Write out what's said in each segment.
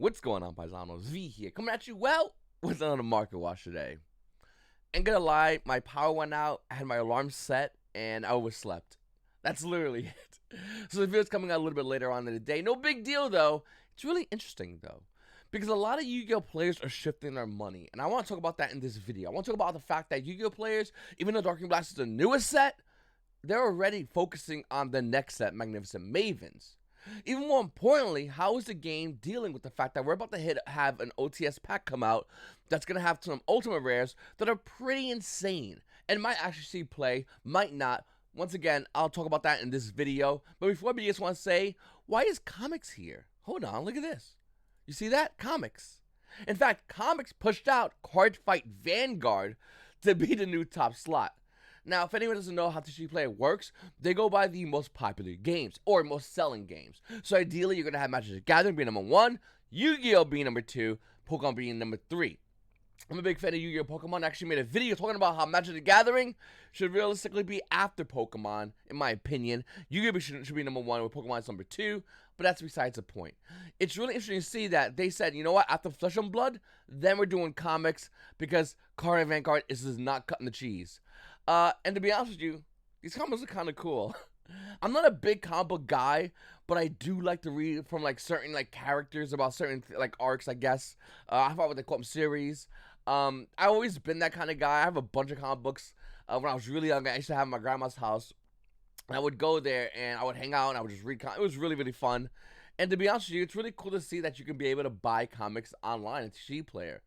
What's going on, Paisanos? V here, coming at you well with another Market Watch today. Ain't gonna lie, my power went out, I had my alarm set, and I overslept. That's literally it. So the video's coming out a little bit later on in the day. No big deal, though. It's really interesting, though, because a lot of YuGiOh players are shifting their money, and I want to talk about that in this video. I want to talk about the fact that YuGiOh players, even though Darkwing Blast is the newest set, they're already focusing on the next set, Magnificent Mavens. Even more importantly, how is the game dealing with the fact that we're about to have an OTS pack come out that's going to have some ultimate rares that are pretty insane and might actually see play, might not. Once again, I'll talk about that in this video. But before I just want to say, why is Comics here? Hold on, look at this. You see that? Comics. In fact, Comics pushed out Card Fight Vanguard to be the new top slot. Now, if anyone doesn't know how TCG Player works, they go by the most popular games, or most selling games. So ideally, you're going to have Magic the Gathering being number 1, YuGiOh being number 2, Pokemon being number 3. I'm a big fan of YuGiOh Pokemon. I actually made a video talking about how Magic the Gathering should realistically be after Pokemon, in my opinion. YuGiOh should be number 1, with Pokemon is number 2, but that's besides the point. It's really interesting to see that they said, you know what, after Flesh and Blood, then we're doing Comics, because Card and Vanguard is not cutting the cheese. And to be honest with you, these comics are kind of cool. I'm not a big comic book guy, but I do like to read from like certain like characters about certain like arcs, I guess. I forgot what they call them, series. I've always been that kind of guy. I have a bunch of comic books. When I was really young, I used to have my grandma's house. And I would go there and I would hang out and I would just read comics. It was really, really fun. And to be honest with you, it's really cool to see that you can be able to buy comics online at TCG Player.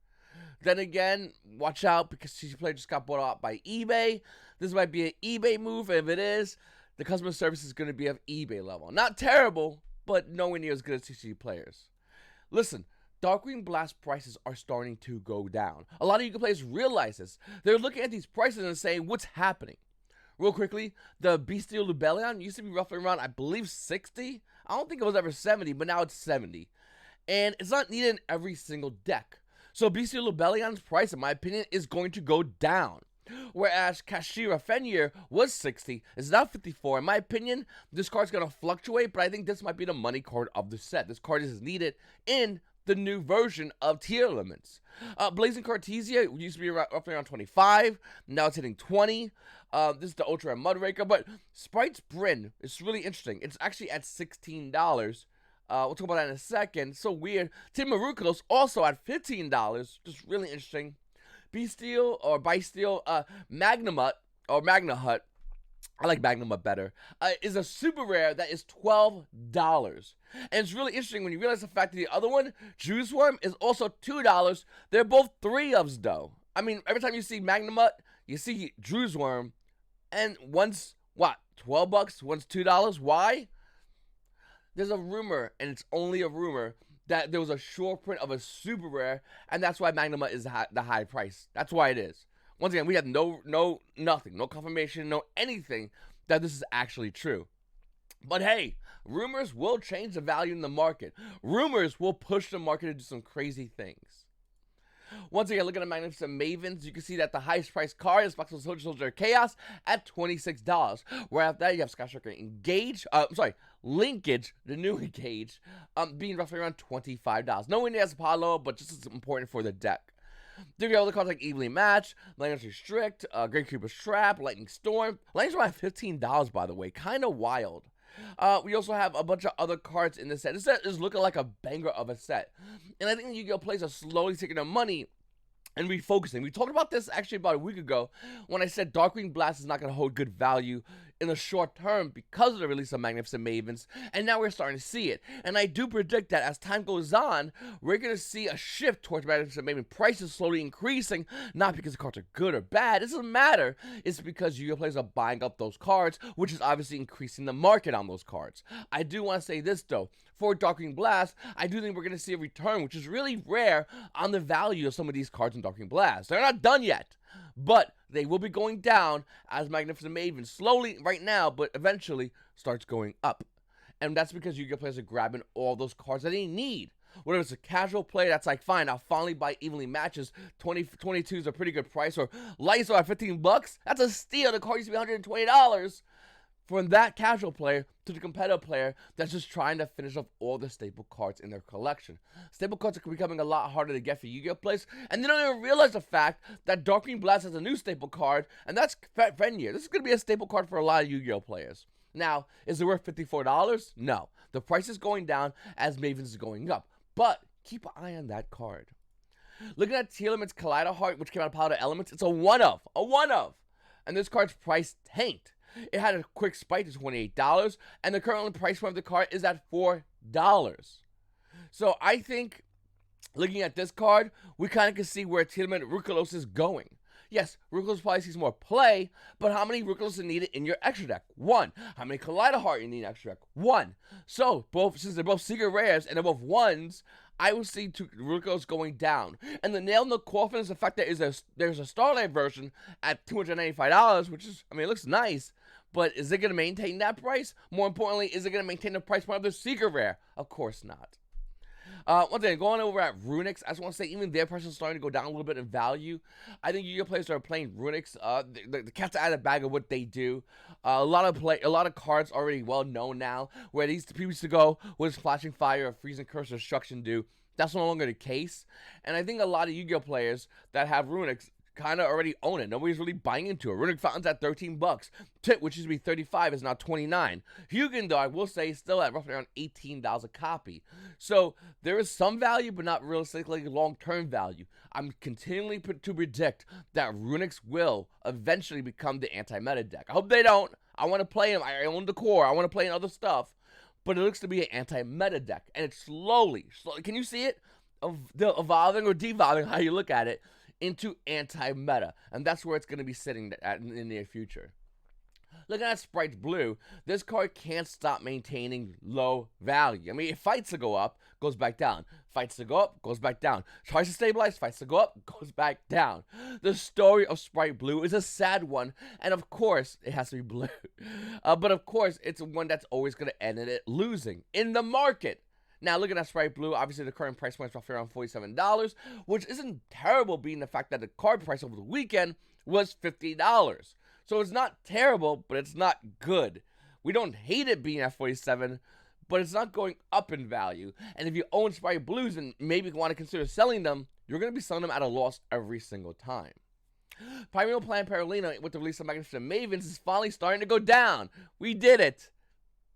Then again, watch out, because TCG Player just got bought out by eBay. This might be an eBay move. If it is, the customer service is going to be of eBay level. Not terrible, but nowhere near as good as TCG Players. Listen, Darkwing Blast prices are starting to go down. A lot of YuGiOh players realize this. They're looking at these prices and saying, what's happening? Real quickly, the Bestial Lubellion used to be roughly around, I believe, 60. I don't think it was ever 70, but now it's 70. And it's not needed in every single deck. So Bestial Lubellion's price, in my opinion, is going to go down. Whereas Kashira Fenrir was 60, it's now 54. In my opinion, this card's going to fluctuate, but I think this might be the money card of the set. This card is needed in the new version of Tearlaments. Blazing Cartesia used to be roughly around 25, now it's hitting 20. This is the Ultra Muckracker, but Sprite's Bryn is really interesting. It's actually at $16. We'll talk about that in a second. So weird. Tim Maruko's also at $15. Just really interesting. Bestial or Bestial Magnamut or Magnahut, I like Magnamut better, is a super rare that is $12. And it's really interesting when you realize the fact that the other one, Juice Worm, is also $2. They're both 3-ofs though. I mean, every time you see Magnamut, you see Juice Worm, and one's, what, 12 bucks? One's $2? Why? There's a rumor, and it's only a rumor, that there was a short print of a super rare, and that's why Magnamut is the high price. That's why it is. Once again, we have nothing, no confirmation, no anything that this is actually true. But hey, rumors will change the value in the market. Rumors will push the market to do some crazy things. Once again, looking at Magnificent Mavens, you can see that the highest priced card is Box of Soldier Chaos at $26. Where after that, you have Skystriker Linkage, the new Engage, being roughly around $25. Nowhere near as Apollo, but just as important for the deck. Then you have other cards like Evenly Match, Lightning Restrict, Great Creeper's Trap, Lightning Storm. Lightning Storm at $15, by the way, kind of wild. We also have a bunch of other cards in this set. This set is looking like a banger of a set. And I think YuGiOh players are slowly taking their money and refocusing. We talked about this actually about a week ago when I said Darkwing Blast is not going to hold good value in the short term because of the release of Magnificent Mavens, and now we're starting to see it. And I do predict that as time goes on, we're going to see a shift towards Magnificent Maven prices slowly increasing, not because the cards are good or bad. It doesn't matter. It's because YuGiOh players are buying up those cards, which is obviously increasing the market on those cards. I do want to say this though. For Darkwing Blast, I do think we're going to see a return, which is really rare, on the value of some of these cards in Darkwing Blast. They're not done yet, but they will be going down as Magnificent Maven slowly right now, but eventually starts going up. And that's because YuGiOh players are grabbing all those cards that they need. Whether it's a casual player that's like, fine, I'll finally buy Evenly Matches. 22 is a pretty good price. Or Lights are at $15. That's a steal. The card used to be $120. from that casual player to the competitive player that's just trying to finish off all the staple cards in their collection. Staple cards are becoming a lot harder to get for Yu-Gi-Oh players, and they don't even realize the fact that Darkwing Blast has a new staple card, and that's Fenrir. This is going to be a staple card for a lot of Yu-Gi-Oh players. Now, is it worth $54? No. The price is going down as Mavens is going up, but keep an eye on that card. Looking at Tearlaments Collider Heart, which came out of Powder Elements, it's a one-of. And this card's price tanked. It had a quick spike to $28, and the current price point of the card is at $4. So I think, looking at this card, we kind of can see where Tearlament Rukalos is going. Yes, Rukalos probably sees more play, but how many Rukalos are needed in your extra deck? 1. How many Collider Heart you need in extra deck? 1. So, since they're both secret rares and they're both 1s, I will see Rukalos going down. And the nail in the coffin is the fact that there's a Starlight version at $295, which is, I mean, it looks nice, but is it going to maintain that price? More importantly, is it going to maintain the price point of the secret rare? Of course not. One thing, going over at Runick, I just want to say even their price is starting to go down a little bit in value. I think Yu-Gi-Oh players that are playing Runick, the cat's out of the bag of what they do. A lot of cards already well known now. Where these people used to go was Flashing Fire, or Freezing Curse, or Destruction do. That's no longer the case. And I think a lot of Yu-Gi-Oh players that have Runick kind of already own it. Nobody's really buying into it. Runick Fountain's at $13. Tit, which used to be $35, is now $29. Hugin, though, I will say, is still at roughly around $18 a copy. So there is some value, but not realistically long-term value. I'm continually to predict that Runick will eventually become the anti-meta deck. I hope they don't. I want to play them. I own the core. I want to play in other stuff. But it looks to be an anti-meta deck. And it's slowly, can you see it? Evolving or devolving, how you look at it, into anti-meta, and that's where it's going to be sitting in the near future. Looking at Spright Blue, this card can't stop maintaining low value. I mean, it fights to go up, goes back down. Fights to go up, goes back down. Tries to stabilize, fights to go up, goes back down. The story of Spright Blue is a sad one, and of course, it has to be blue. But of course, it's one that's always going to end in it losing in the market. Now, looking at Spright Blue, obviously the current price point is roughly around $47, which isn't terrible, being the fact that the card price over the weekend was $50. So it's not terrible, but it's not good. We don't hate it being at $47, but it's not going up in value. And if you own Spright Blues and maybe want to consider selling them, you're going to be selling them at a loss every single time. Primeval Plan Paralina, with the release of Magnificent Mavens, is finally starting to go down. We did it.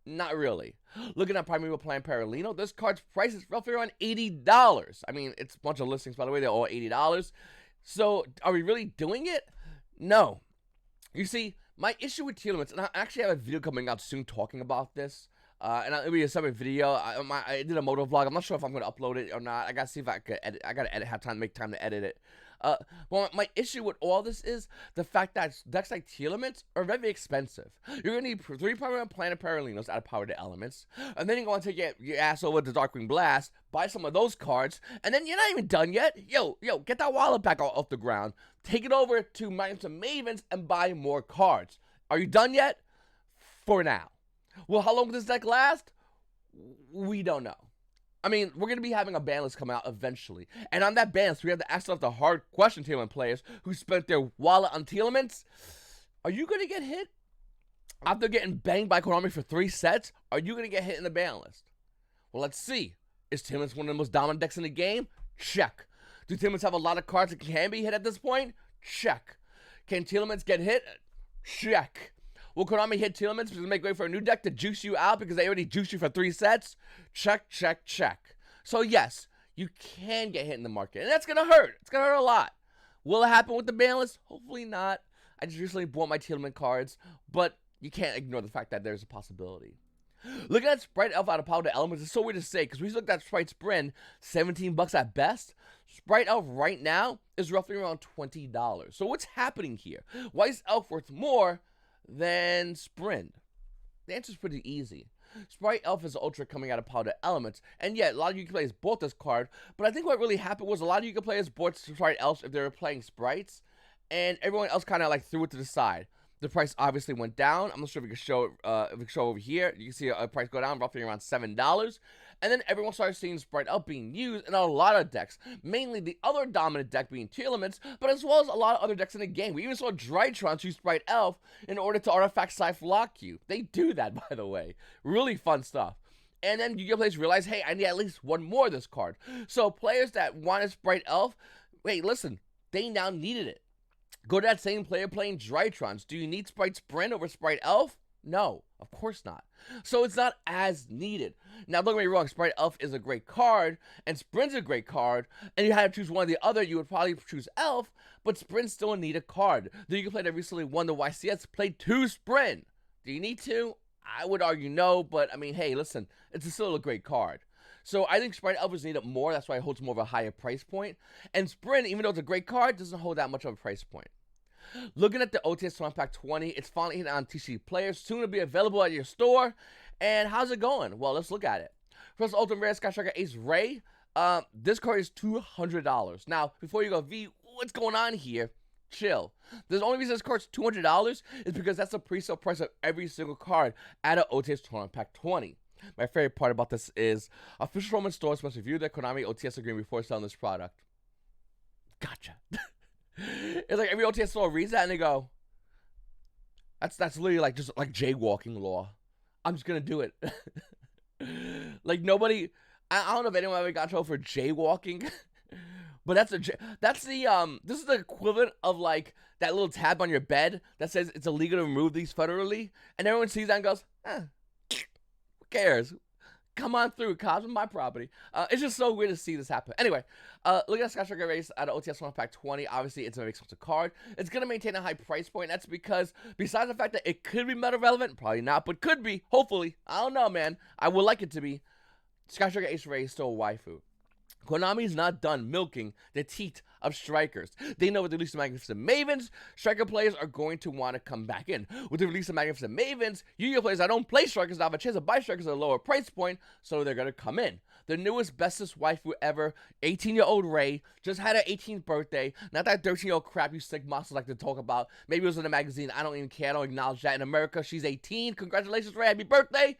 Not really. Looking at Primeval Plan Paralino, this card's price is roughly around $80. I mean, it's a bunch of listings, by the way. They're all $80. So, are we really doing it? No. You see, my issue with Tearlaments, and I actually have a video coming out soon talking about this, and it'll be a separate video. I did a moto vlog. I'm not sure if I'm going to upload it or not. I got to see if I could edit. I got to have time to make time to edit it. Well, my issue with all this is the fact that decks like Tearlaments are very expensive. You're going to need 3 Primeval Planet Paralinos out of Power to Elements, and then you're going to take your ass over to Darkwing Blast, buy some of those cards, and then you're not even done yet. Yo, get that wallet back off the ground, take it over to Mavens, and buy more cards. Are you done yet? For now. Well, how long will this deck last? We don't know. I mean, we're going to be having a ban list come out eventually. And on that ban list, we have to ask the hard question, Tearlament players who spent their wallet on Tearlaments. Are you going to get hit? After getting banged by Konami for 3 sets, are you going to get hit in the ban list? Well, let's see. Is Tearlaments one of the most dominant decks in the game? Check. Do Tearlaments have a lot of cards that can be hit at this point? Check. Can Tearlaments get hit? Check. Will Konami hit Tearlaments to make way for a new deck to juice you out because they already juiced you for 3 sets? Check, check, check. So yes, you can get hit in the market, and that's going to hurt. It's going to hurt a lot. Will it happen with the ban list? Hopefully not. I just recently bought my Tearlament cards, but you can't ignore the fact that there's a possibility. Looking at Spright Elf out of Power to Elements is so weird to say, because we looked at Spright Sprint, $17 at best. Spright Elf right now is roughly around $20. So what's happening here? Why is Elf worth more than Sprint? The answer is pretty easy. Spright Elf is Ultra coming out of Power to Elements, and yet a lot of Yu-Gi players bought this card, but I think what really happened was a lot of Yu-Gi players bought Spright Elves if they were playing Sprites, and everyone else kind of like threw it to the side. The price obviously went down. I'm not sure if we can show over here. You can see a price go down roughly around $7. And then everyone started seeing Spright Elf being used in a lot of decks, mainly the other dominant deck being Tearlaments, but as well as a lot of other decks in the game. We even saw Drytrons use Spright Elf in order to artifact Scythe lock you. They do that, by the way. Really fun stuff. And then YuGiOh players realize, hey, I need at least one more of this card. So players that wanted Spright Elf, wait, listen, they now needed it. Go to that same player playing Drytrons. Do you need Spright Sprint over Spright Elf? No, of course not. So it's not as needed. Now, don't get me wrong, Spright Elf is a great card, and Sprint's a great card, and you had to choose one or the other, you would probably choose Elf, but Sprint still need a card. The YuGiOh player that recently won the YCS played 2 Sprint. Do you need to? I would argue no, but I mean, hey, listen, it's still a great card. So I think Spright Elf is needed more, that's why it holds more of a higher price point. And Sprint, even though it's a great card, doesn't hold that much of a price point. Looking at the OTS Tournament Pack 20, it's finally hitting on TCG players, soon to be available at your store. And how's it going? Well, let's look at it. First, Ultimate Rare Sky Striker Ace Ray. This card is $200. Now, before you go, V, what's going on here? Chill. The only reason this card's $200 is because that's the pre-sale price of every single card at an OTS Tournament Pack 20. My favorite part about this is official tournament stores must review their Konami OTS agreement before selling this product. Gotcha. It's like every OTS store reads that and they go, that's literally like just like jaywalking law. I'm just gonna do it. Like nobody, I don't know if anyone ever got in trouble for jaywalking, but this is the equivalent of like that little tab on your bed that says it's illegal to remove these federally, and everyone sees that and goes, who cares? Come on through, cops on my property. It's just so weird to see this happen. Anyway, look at Sky Striker Race at OTS Tournament Pack 20. Obviously, it's a very expensive card. It's going to maintain a high price point. That's because, besides the fact that it could be meta relevant, probably not, but could be, hopefully. I don't know, man. I would like it to be. Sky Striker Ace Ray is still a waifu. Konami's not done milking the teat of strikers. They know with the release of Magnificent Mavens, striker players are going to want to come back in. With the release of Magnificent Mavens, YuGiOh players that don't play strikers now have a chance to buy strikers at a lower price point, so they're going to come in. The newest, bestest waifu ever, 18-year-old Ray, just had her 18th birthday. Not that 13-year-old crap you sick monsters like to talk about. Maybe it was in the magazine. I don't even care. I don't acknowledge that. In America, she's 18. Congratulations, Ray. Happy birthday.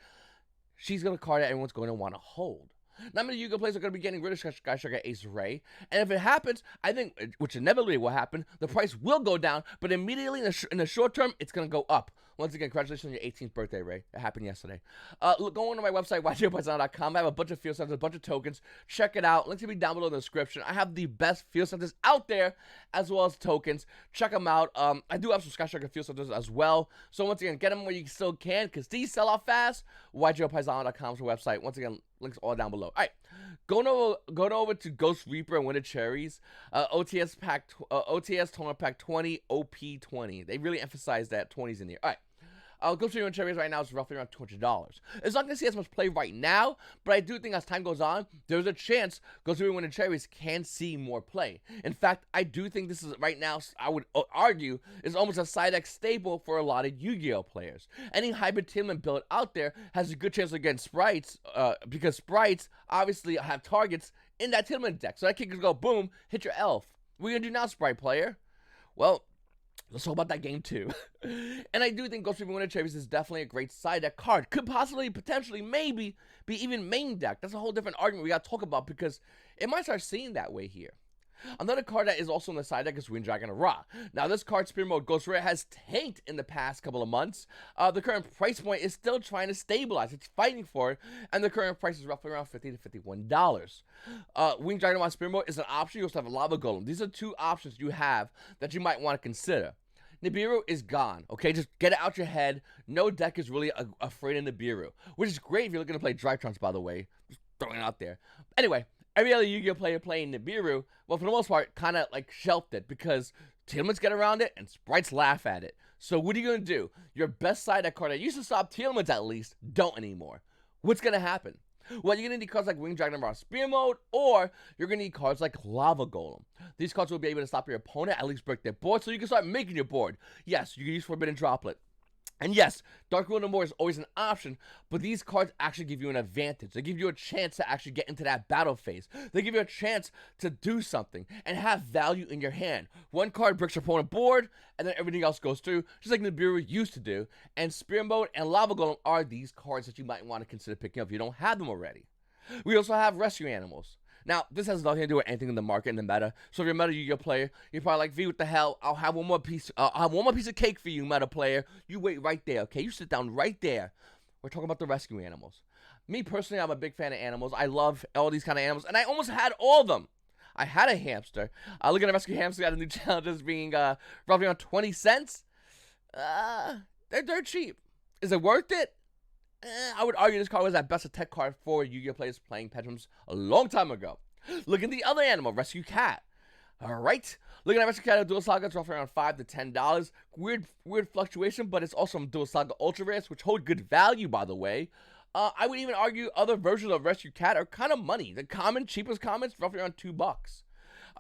She's going to card that everyone's going to want to hold. Not many YuGiOh players are going to be getting rid of Sky Striker Ace Ray, and if it happens, I think, which inevitably will happen, the price will go down, but immediately in the short term, it's going to go up. Once again, congratulations on your 18th birthday, Ray. It happened yesterday. Go on to my website, YGOPaisano.com. I have a bunch of field centers, a bunch of tokens. Check it out. Links will be down below in the description. I have the best field centers out there, as well as tokens. Check them out. I do have some Sky Striker field centers as well. So once again, get them where you still can, because these sell out fast. YGOPaisano.com is the website. Once again, links all down below. All right, going over to Ghost Reaper and Winter Cherries, OTS Tournament Pack 20, OP20. They really emphasize that 20's in here. All right. Ghost Reaper and Cherries right now is roughly around $200. It's not going to see as much play right now, but I do think as time goes on, there's a chance Ghost Reaper and Cherries can see more play. In fact, I do think this is right now, I would argue, is almost a side deck staple for a lot of YuGiOh players. Any hybrid Tearlaments build out there has a good chance against Sprights, because Sprights obviously have targets in that Tearlaments deck. So that kid can go, boom, hit your elf. What are you going to do now, Spright player? Well, let's talk about that game too. And I do think Ghost Reaper Winter Cherries is definitely a great side deck card. Could possibly, potentially, maybe be even main deck. That's a whole different argument we got to talk about, because it might start seeing that way here. Another card that is also in the side deck is Green Dragon of Ra. Now, this card, Spirit Mode Ghost Rare, has tanked in the past couple of months. The current price point is still trying to stabilize. It's fighting for it, and the current price is roughly around $50 to $51. Winged Dragon of Ra Spirit Mode is an option. You also have a Lava Golem. These are two options you have that you might want to consider. Nibiru is gone, okay? Just get it out your head. No deck is really afraid of Nibiru, which is great if you're looking to play Drytrons, by the way. Just throwing it out there. Anyway, every other YuGiOh player playing Nibiru, well, for the most part, kind of like shelved it, because Tearlaments get around it and Sprights laugh at it. So what are you going to do? Your best side deck card that used to stop Tearlaments at least, don't anymore. What's going to happen? Well, you're going to need cards like Winged Dragon of Ra Spear Mode, or you're going to need cards like Lava Golem. These cards will be able to stop your opponent, at least break their board, so you can start making your board. Yes, you can use Forbidden Droplet. And yes, Darkwing Blast is always an option, but these cards actually give you an advantage. They give you a chance to actually get into that battle phase. They give you a chance to do something and have value in your hand. One card breaks your opponent's board, and then everything else goes through, just like Nibiru used to do. And Spear Mode and Lava Golem are these cards that you might want to consider picking up if you don't have them already. We also have rescue animals. Now, this has nothing to do with anything in the market in the meta. So if you're a meta Yu-Gi-Oh player, you're probably like, V, what the hell? I'll have one more piece of cake for you, meta player. You wait right there, okay? You sit down right there. We're talking about the rescue animals. Me personally, I'm a big fan of animals. I love all these kind of animals, and I almost had all of them. I had a hamster. Look at a rescue hamster. Got a new challenges being roughly around 20 cents. They're dirt cheap. Is it worth it? I would argue this card was at best a tech card for Yu-Gi-Oh players playing Pendulums a long time ago. Look at the other animal, Rescue Cat. Alright. Looking at Rescue Cat of Duel Saga, it's roughly around $5 to $10. Weird fluctuation, but it's also from Duel Saga Ultra Rares, which hold good value, by the way. I would even argue other versions of Rescue Cat are kind of money. The cheapest commons, roughly around $2.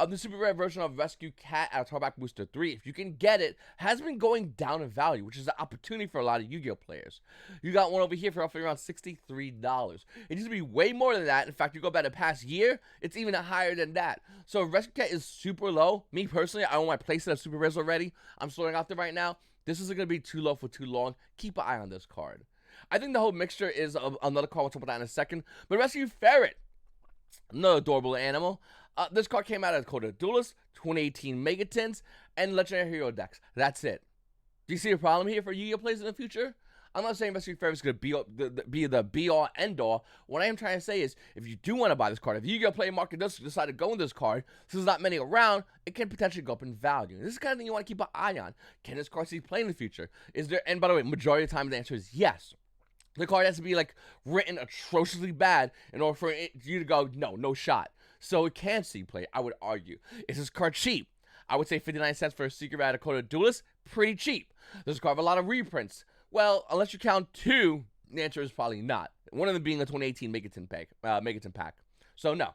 The super rare version of Rescue Cat out of Tarback Booster 3, if you can get it, has been going down in value, which is an opportunity for a lot of Yu-Gi-Oh players. You got one over here for roughly around $63. It used to be way more than that. In fact, you go back the past year, it's even higher than that. So Rescue Cat is super low. Me personally, I own my playset of super rares already. I'm sorting out there right now. This isn't going to be too low for too long. Keep an eye on this card. I think the whole mixture is another card. We'll talk about that in a second. But Rescue Ferret, another adorable animal. This card came out as Konami Duelist, 2018 Megatins, and Legendary Hero decks. That's it. Do you see a problem here for Yu-Gi-Oh players in the future? I'm not saying Rescue Ferret is going to be the be-all, end-all. What I am trying to say is, if you do want to buy this card, if Yu-Gi-Oh player market does decide to go in this card, since there's not many around, it can potentially go up in value. This is the kind of thing you want to keep an eye on. Can this card see play in the future? Is there? And by the way, majority of the time the answer is yes. The card has to be like written atrociously bad in order for you to go, no shot. So it can see play, I would argue. Is this card cheap? I would say 59 cents for a Secret Rare Konami Duelist, pretty cheap. Does this card have a lot of reprints? Well, unless you count two, the answer is probably not. One of them being a 2018 Megatin Pack. So no.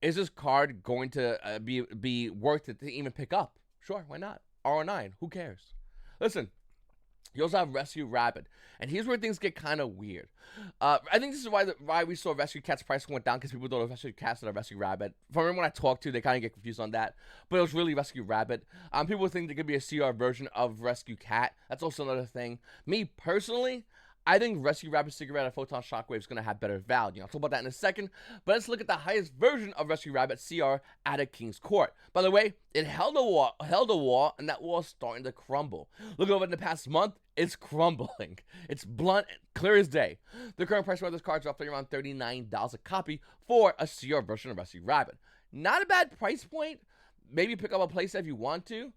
Is this card going to be worth it to even pick up? Sure, why not? RO9, who cares? Listen. You also have Rescue Rabbit, and here's where things get kind of weird. I think this is why we saw Rescue Cat's price went down, because people thought it was Rescue Cats and a Rescue Rabbit. From everyone I talked to, they kind of get confused on that, but it was really Rescue Rabbit. People think there could be a CR version of Rescue Cat. That's also another thing. Me, personally, I think Rescue Rabbit Secret Rare Photon Shockwave is going to have better value. I'll talk about that in a second, but let's look at the highest version of Rescue Rabbit CR at a King's Court. By the way, it held a wall, and that wall is starting to crumble. Look over in the past month, it's crumbling. It's blunt, clear as day. The current price of this card is roughly around $39 a copy for a CR version of Rescue Rabbit. Not a bad price point. Maybe pick up a playset if you want to.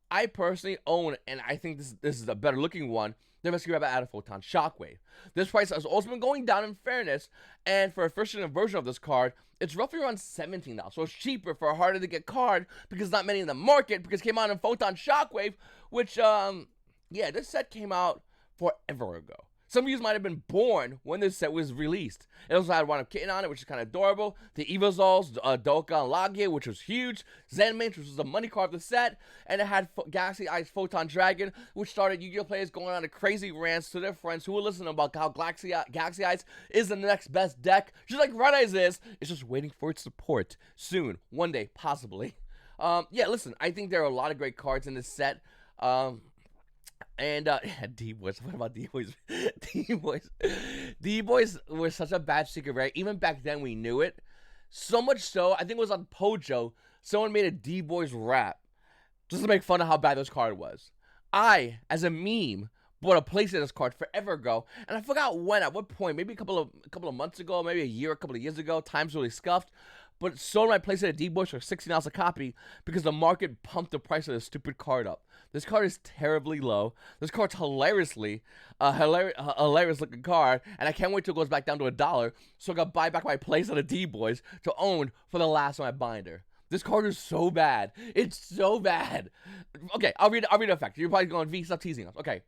I personally own, and I think this is a better looking one, the Rescue Rabbit out of Photon Shockwave. This price has also been going down in fairness, and for a first version of this card, it's roughly around $17. So it's cheaper for a harder to get card, because not many in the market, because it came out in Photon Shockwave, which, yeah, this set came out forever ago. Some of you might have been born when this set was released. It also had one of Kitten on it, which is kind of adorable. The Evozols, Doka and Lagia, which was huge. Zenmates, which was the money card of the set. And it had Galaxy Eyes Photon Dragon, which started Yu-Gi-Oh players going on a crazy rants to their friends who were listening about how Galaxy Eyes is the next best deck. Just like Red Eyes is. It's just waiting for its support soon. One day, possibly. Yeah, listen, I think there are a lot of great cards in this set. And, yeah, D-Boys. What about D-Boys? D-Boys were such a bad secret rare. Even back then, we knew it. So much so, I think it was on Pojo, someone made a D-Boys rap just to make fun of how bad this card was. I, as a meme, bought a playset of this card forever ago, and I forgot when, at what point, maybe a couple of months ago, maybe a year, a couple of years ago. Time's really scuffed. But sold my playset of D-Boys for $16 a copy because the market pumped the price of this stupid card up. This card is terribly low. This card's hilarious looking card, and I can't wait till it goes back down to $1, so I gotta buy back my playset of D-Boys to own for the last of my binder. This card is so bad. It's so bad. Okay, I'll read the effect. You're probably going, V, stop teasing us. Okay.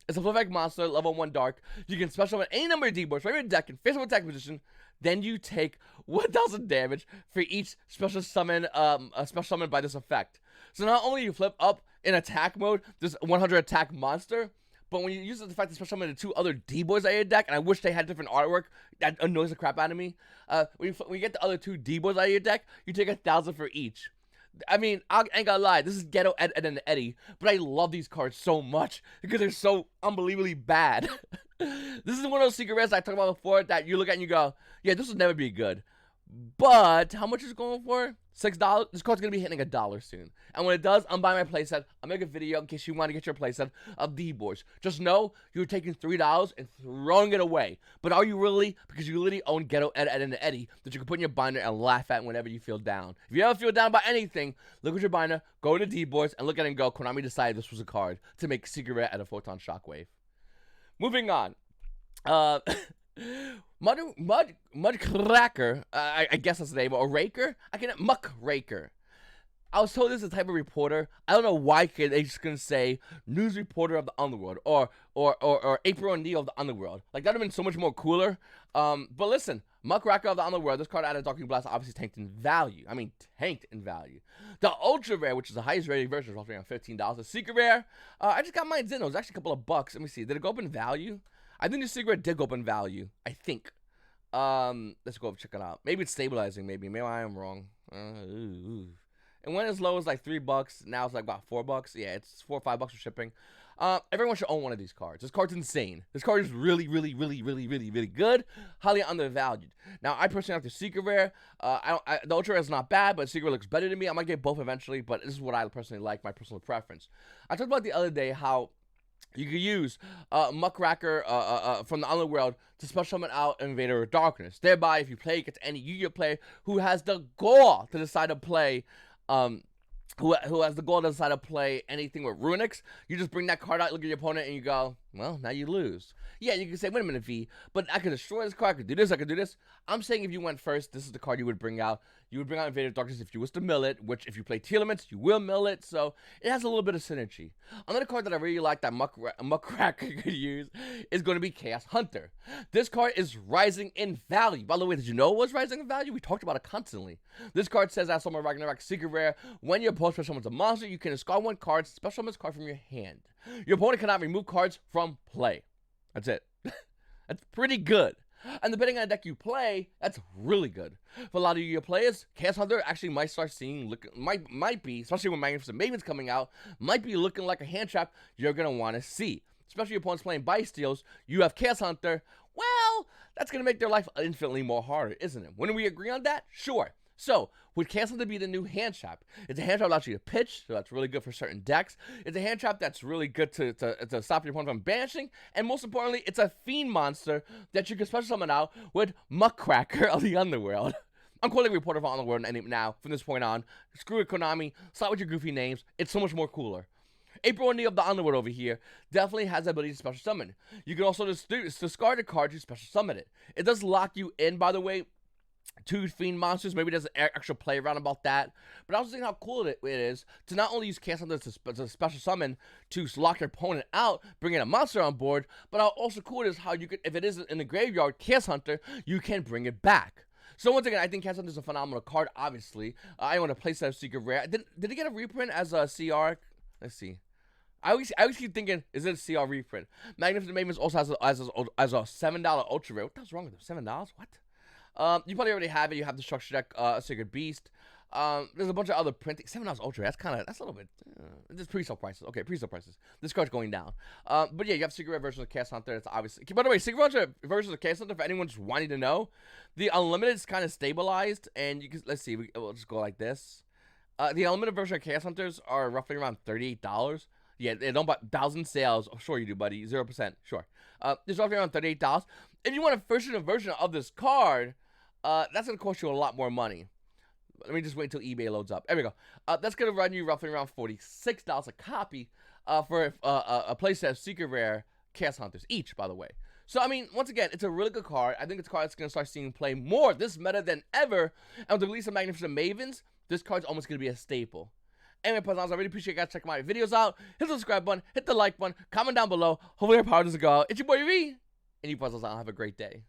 It's a full effect monster, level 1 dark. You can special summon any number of D-Boys from your deck in face-up attack position. Then you take 1,000 damage for each special summon by this effect. So not only you flip up in attack mode this 100 attack monster, but when you use the fact to special summon the 2 other D-Boys out of your deck, and I wish they had different artwork, that annoys the crap out of me. When you get the other 2 D-Boys out of your deck, you take 1,000 for each. I mean, I ain't gonna lie, this is ghetto Ed and Eddie, but I love these cards so much because they're so unbelievably bad. This is one of those secret rares I talked about before that you look at and you go, yeah, this will never be good. But how much is it going for? $6? This card's going to be hitting $1 soon. And when it does, I'm buying my playset. I'll make a video in case you want to get your playset of D-boards. Just know you're taking $3 and throwing it away. But are you really? Because you literally own Ghetto Ed, Ed, and Eddie that you can put in your binder and laugh at whenever you feel down. If you ever feel down about anything, look at your binder, go to D-boards, and look at it and go, Konami decided this was a card to make secret rare at a photon shockwave. Moving on. Muckracker, I guess that's the name, or Raker? Muckracker. I was told this is a type of reporter. I don't know why they just gonna say news reporter of the Underworld or April O'Neil of the Underworld. Like, that'd have been so much more cooler. But listen, Muckracker of the Underworld, this card out of Darkwing Blast obviously tanked in value. I mean, tanked in value. The Ultra Rare, which is the highest rated version, is roughly around $15. The Secret Rare, I just got mine in. It was actually a couple of bucks. Let me see. Did it go up in value? I think the Secret Rare did go up in value. I think. Let's go check it out. Maybe it's stabilizing. Maybe I am wrong. And when as low as like $3, now it's like about $4. Yeah, it's $4 or $5 for shipping. Everyone should own one of these cards. This card's insane. This card is really good. Highly undervalued. Now, I personally like the Secret Rare. The Ultra Rare is not bad, but Secret Rare looks better to me. I might get both eventually, but this is what I personally like, my personal preference. I talked about the other day how you could use Muckracker from the Underworld to special summon out Invader of Darkness. Thereby, if you play against any YuGiOh player who has the gall to decide to play who has the goal to decide to play anything with Runick, you just bring that card out, look at your opponent, and you go, well, now you lose. Yeah, you can say, wait a minute, V, but I could destroy this card, I could do this, I could do this. I'm saying if you went first, this is the card you would bring out. You would bring out Invader of Darkness if you was to mill it, which if you play Tearlaments, you will mill it, so it has a little bit of synergy. Another card that I really like that Muckracker could use is going to be Chaos Hunter. This card is rising in value. By the way, did you know it was rising in value? We talked about it constantly. This card says that Summer Ragnarok Secret Rare, when your opponent special summons a monster, you can discard one card, special summon this card from your hand. Your opponent cannot remove cards from play. That's it. That's pretty good. And depending on the deck you play, that's really good. For a lot of your players, Chaos Hunter actually might start seeing, might be, especially when Magnificent Mavens coming out, might be looking like a hand trap you're going to want to see. Especially your opponent's playing buy steals, you have Chaos Hunter, well, that's going to make their life infinitely more harder, isn't it? Wouldn't we agree on that? Sure. So, would Chaos Hunter be the new hand trap? It's a hand trap that allows you to pitch, so that's really good for certain decks. It's a hand trap that's really good to stop your opponent from banishing. And most importantly, it's a fiend monster that you can special summon out with Muckracker of the Underworld. I'm calling reporter for Underworld now, from this point on. Screw it, Konami. Stop with your goofy names. It's so much more cooler. April O'Neil of the Underworld over here definitely has the ability to special summon. You can also discard a card to special summon it. It does lock you in, by the way, two fiend monsters. Maybe there's an extra play around about that, but I was thinking how cool it is to not only use Chaos Hunter to special summon to lock your opponent out, bringing a monster on board, but how also cool it is how you could, if it is in the graveyard, Chaos Hunter, you can bring it back. So once again, I think Chaos Hunter is a phenomenal card. Obviously, I want to place that Secret Rare. Did it get a reprint as a CR? Let's see. I always keep thinking, is it a CR reprint? Magnificent Mavens also has a $7 Ultra Rare. What the hell's wrong with it? $7? What? You probably already have it. You have the structure deck, Sacred Beast. There's a bunch of other printing. $7 Ultra. That's a little bit. Just pre-sale prices. Okay, pre-sale prices. This card's going down. But yeah, you have Secret Rare versions of Chaos Hunter. It's obviously. By the way, Secret Rare versions of Chaos Hunter, for anyone just wanting to know, the Unlimited is kind of stabilized, and you can, let's see, we'll just go like this. The Unlimited version of Chaos Hunters are roughly around $38. Yeah, they don't buy 1,000 sales. Oh, sure you do, buddy. 0%. Sure. It's roughly around $38. If you want a version of this card, that's going to cost you a lot more money. Let me just wait until eBay loads up. There we go. That's going to run you roughly around $46 a copy for a playset of Secret Rare Chaos Hunters each, by the way. So, I mean, once again, it's a really good card. I think it's a card that's going to start seeing play more this meta than ever. And with the release of Magnificent Mavens, this card's almost going to be a staple. Anyway, Paisans, I really appreciate you guys checking my videos out. Hit the subscribe button, hit the like button, comment down below. Hopefully our power doesn't go out. It's your boy V, and you Paisans, have a great day.